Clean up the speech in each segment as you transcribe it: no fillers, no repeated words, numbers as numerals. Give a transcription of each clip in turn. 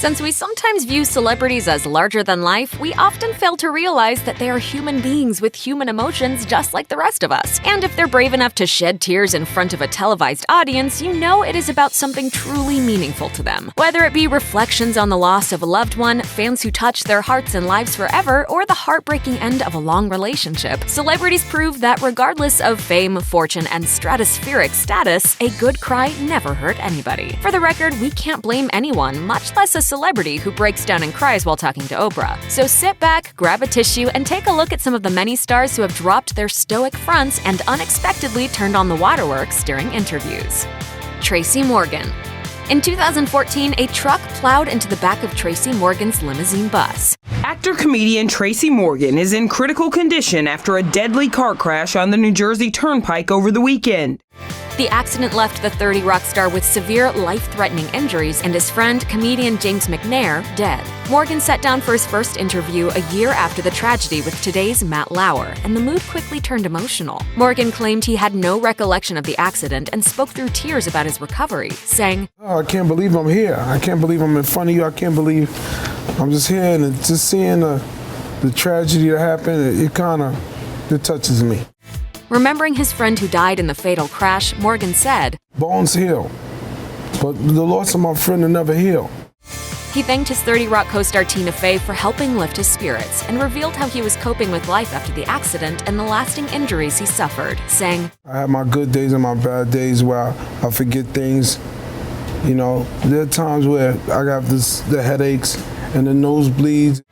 Since we sometimes view celebrities as larger than life, we often fail to realize that they are human beings with human emotions just like the rest of us. And if they're brave enough to shed tears in front of a televised audience, you know it is about something truly meaningful to them. Whether it be reflections on the loss of a loved one, fans who touch their hearts and lives forever, or the heartbreaking end of a long relationship, celebrities prove that regardless of fame, fortune, and stratospheric status, a good cry never hurt anybody. For the record, we can't blame anyone, much less a celebrity who breaks down and cries while talking to Oprah. So sit back, grab a tissue, and take a look at some of the many stars who have dropped their stoic fronts and unexpectedly turned on the waterworks during interviews. Tracy Morgan. In 2014, a truck plowed into the back of Tracy Morgan's limousine bus. Actor-comedian Tracy Morgan is in critical condition after a deadly car crash on the New Jersey Turnpike over the weekend. The accident left the 30 rock star with severe, life-threatening injuries and his friend, comedian James McNair, dead. Morgan sat down for his first interview a year after the tragedy with Today's Matt Lauer, and the mood quickly turned emotional. Morgan claimed he had no recollection of the accident and spoke through tears about his recovery, saying, "Oh, I can't believe I'm here. I can't believe I'm in front of you. I can't believe I'm just here, and just seeing the tragedy that happened, it touches me." Remembering his friend who died in the fatal crash, Morgan said, "Bones heal, but the loss of my friend will never heal." He thanked his 30 Rock co-star Tina Fey for helping lift his spirits and revealed how he was coping with life after the accident and the lasting injuries he suffered, saying, "I have my good days and my bad days where I forget things. You know, there are times where I got the headaches and the nosebleeds."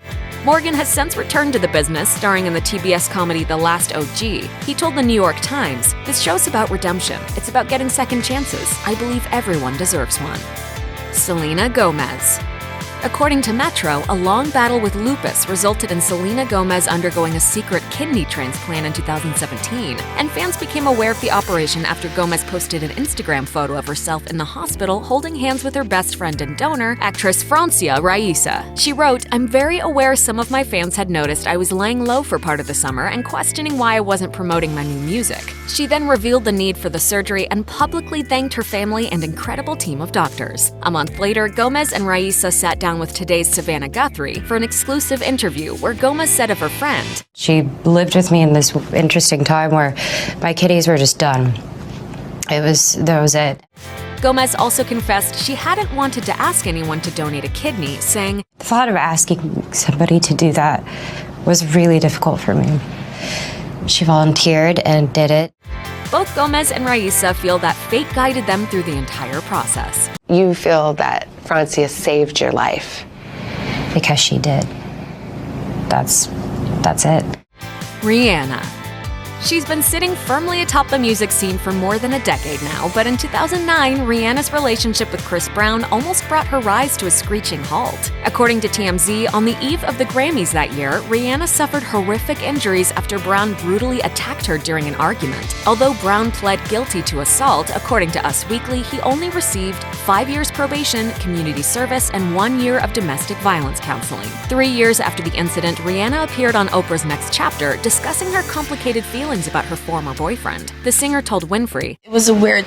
Morgan has since returned to the business, starring in the TBS comedy The Last OG. He told the New York Times, "This show's about redemption. It's about getting second chances. I believe everyone deserves one." Selena Gomez. According to Metro, a long battle with lupus resulted in Selena Gomez undergoing a secret kidney transplant in 2017, and fans became aware of the operation after Gomez posted an Instagram photo of herself in the hospital holding hands with her best friend and donor, actress Francia Raisa. She wrote, "I'm very aware some of my fans had noticed I was laying low for part of the summer and questioning why I wasn't promoting my new music." She then revealed the need for the surgery and publicly thanked her family and incredible team of doctors. A month later, Gomez and Raisa sat down with Today's Savannah Guthrie for an exclusive interview where Gomez said of her friend, "She lived with me in this interesting time where my kidneys were just done. That was it." Gomez also confessed she hadn't wanted to ask anyone to donate a kidney, saying, "The thought of asking somebody to do that was really difficult for me." She volunteered and did it. Both Gomez and Raisa feel that fate guided them through the entire process. You feel that Francia saved your life? Because she did. That's it. Rihanna. She's been sitting firmly atop the music scene for more than a decade now, but in 2009, Rihanna's relationship with Chris Brown almost brought her rise to a screeching halt. According to TMZ, on the eve of the Grammys that year, Rihanna suffered horrific injuries after Brown brutally attacked her during an argument. Although Brown pled guilty to assault, according to Us Weekly, he only received 5 years probation, community service, and 1 year of domestic violence counseling. 3 years after the incident, Rihanna appeared on Oprah's Next Chapter, discussing her complicated feelings about her former boyfriend. The singer told Winfrey, It was a weird,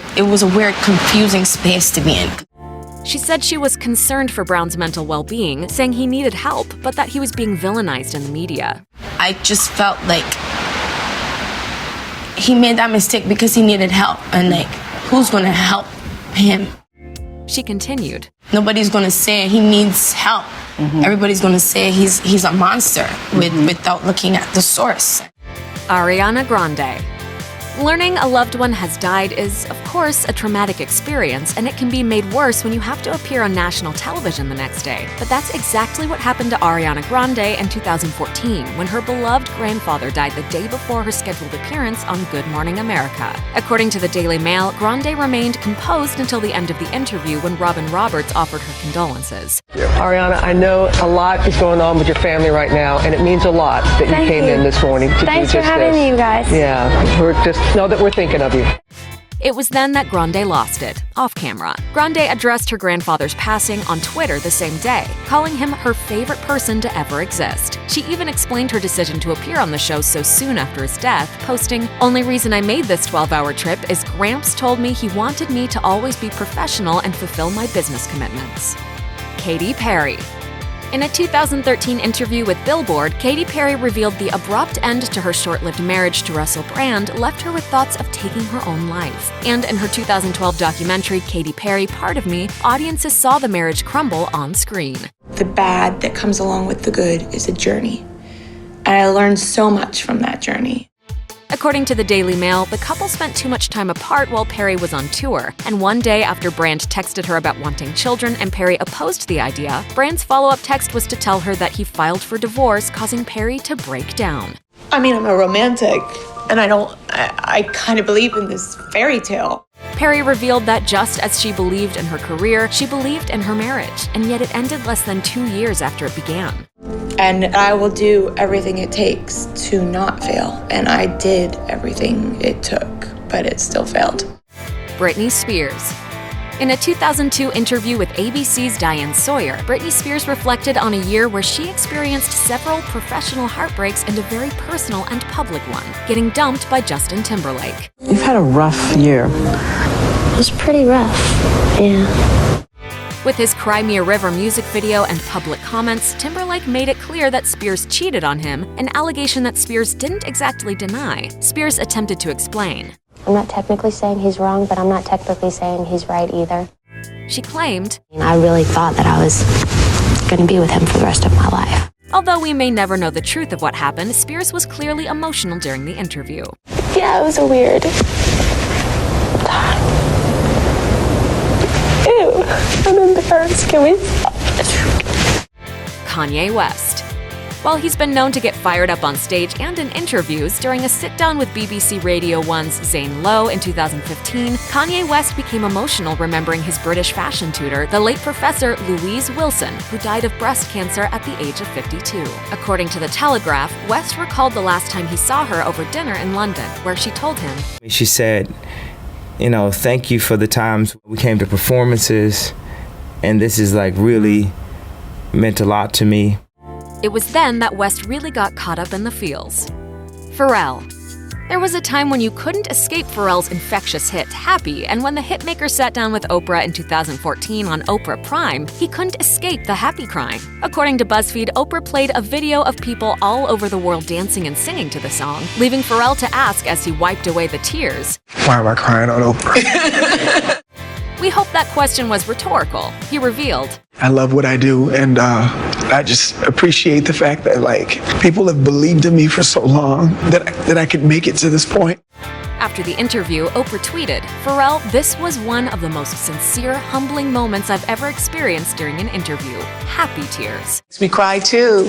confusing space to be in. She said she was concerned for Brown's mental well-being, saying he needed help, but that he was being villainized in the media. I just felt like he made that mistake because he needed help, and who's gonna help him? She continued, Nobody's gonna say he needs help. Everybody's gonna say he's a monster without looking at the source. Ariana Grande. Learning a loved one has died is, of course, a traumatic experience, and it can be made worse when you have to appear on national television the next day. But that's exactly what happened to Ariana Grande in 2014, when her beloved grandfather died the day before her scheduled appearance on Good Morning America. According to the Daily Mail, Grande remained composed until the end of the interview when Robin Roberts offered her condolences. Ariana, I know a lot is going on with your family right now, and it means a lot that you came in this morning to do just this. Thanks for having me, you guys. Yeah, we're just know that we're thinking of you. It was then that Grande lost it, off camera. Grande addressed her grandfather's passing on Twitter the same day, calling him her favorite person to ever exist. She even explained her decision to appear on the show so soon after his death, posting, "Only reason I made this 12-hour trip is Gramps told me he wanted me to always be professional and fulfill my business commitments." Katy Perry. In a 2013 interview with Billboard, Katy Perry revealed the abrupt end to her short-lived marriage to Russell Brand left her with thoughts of taking her own life. And in her 2012 documentary, Katy Perry, Part of Me, audiences saw the marriage crumble on screen. The bad that comes along with the good is a journey. And I learned so much from that journey. According to the Daily Mail, the couple spent too much time apart while Perry was on tour, and one day after Brand texted her about wanting children and Perry opposed the idea, Brand's follow-up text was to tell her that he filed for divorce, causing Perry to break down. I mean, I'm a romantic, and I kind of believe in this fairy tale. Perry revealed that just as she believed in her career, she believed in her marriage, and yet it ended less than 2 years after it began. And I will do everything it takes to not fail. And I did everything it took, but it still failed. Britney Spears. In a 2002 interview with ABC's Diane Sawyer, Britney Spears reflected on a year where she experienced several professional heartbreaks and a very personal and public one, getting dumped by Justin Timberlake. You've had a rough year. It was pretty rough, yeah. With his Cry Me a River music video and public comments, Timberlake made it clear that Spears cheated on him, an allegation that Spears didn't exactly deny. Spears attempted to explain. I'm not technically saying he's wrong, but I'm not technically saying he's right either. She claimed, I really thought that I was going to be with him for the rest of my life. Although we may never know the truth of what happened, Spears was clearly emotional during the interview. Yeah, it was a weird time. Ew, I'm embarrassed. Can we stop? Kanye West. While he's been known to get fired up on stage and in interviews, during a sit-down with BBC Radio 1's Zane Lowe in 2015, Kanye West became emotional remembering his British fashion tutor, the late Professor Louise Wilson, who died of breast cancer at the age of 52. According to The Telegraph, West recalled the last time he saw her over dinner in London, where she told him, She said, thank you for the times we came to performances, and this is really meant a lot to me. It was then that West really got caught up in the feels. Pharrell. There was a time when you couldn't escape Pharrell's infectious hit, Happy, and when the hitmaker sat down with Oprah in 2014 on Oprah Prime, he couldn't escape the happy crying. According to BuzzFeed, Oprah played a video of people all over the world dancing and singing to the song, leaving Pharrell to ask as he wiped away the tears, Why am I crying on Oprah? We hope that question was rhetorical. He revealed, I love what I do, and I just appreciate the fact that people have believed in me for so long that I could make it to this point. After the interview, Oprah tweeted, Pharrell, this was one of the most sincere, humbling moments I've ever experienced during an interview. Happy tears. Makes me cry too.